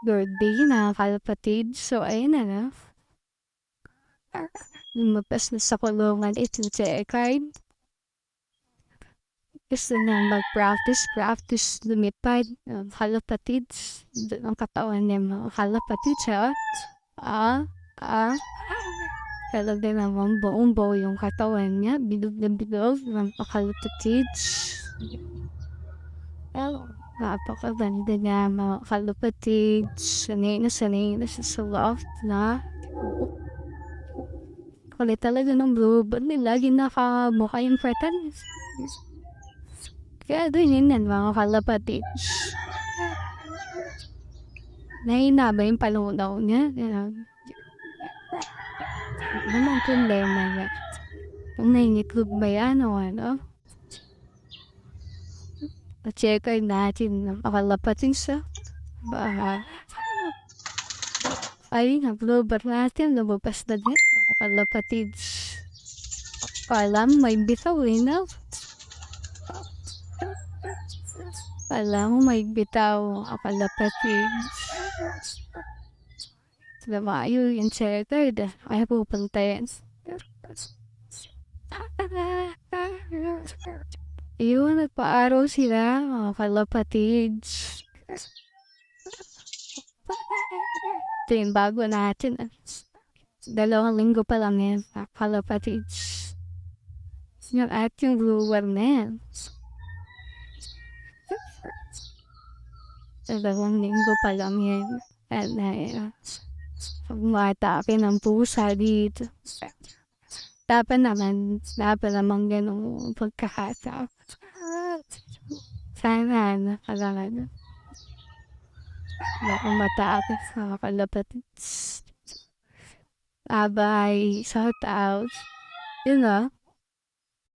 birthday na kalapatid. So, ayun na na. Lumabas na sa kulungan ito si Ekard. Gusto na mag-practice lumipad. Kalapatid. Ang katawan niya mga kalapatid siya. Ah, ah. Talaga namang buong buo yung katawan niya. Bilog na bilog. Ng kalapatid. Napakaganda niya mga kalapatid. Sanay na siya sa loft na. Kulit talaga ng bluebird nila. Lagi nakamukha yung fretan. Kaya doon yun yan mga kalapatid. Nahina ba yung palunaw niya? Ano ang problema niya? Kung nangingitlog ba yan o ano? Na-checker natin ng kalapatid siya. Baka ay, nag-global natin, lumabas na din. Kalapatid. Alam, may bitaw eh, no? Alam mo, may bitaw. Kalapatid. Lumayo yung checker. Ay, pupunta yan. Yun, nagpa-araw sila, mga kalapatid. Ito yung bago natin. 2 linggo pa lang yan, mga kalapatid. Yung ating viewer na yan. 2 linggo pa lang yan. At pag matake ng pusa dito. Dapat naman ganong pagkakataon. Sana nakalaman. Baka matake sa kalapatid. Abay, shout out. Yun know,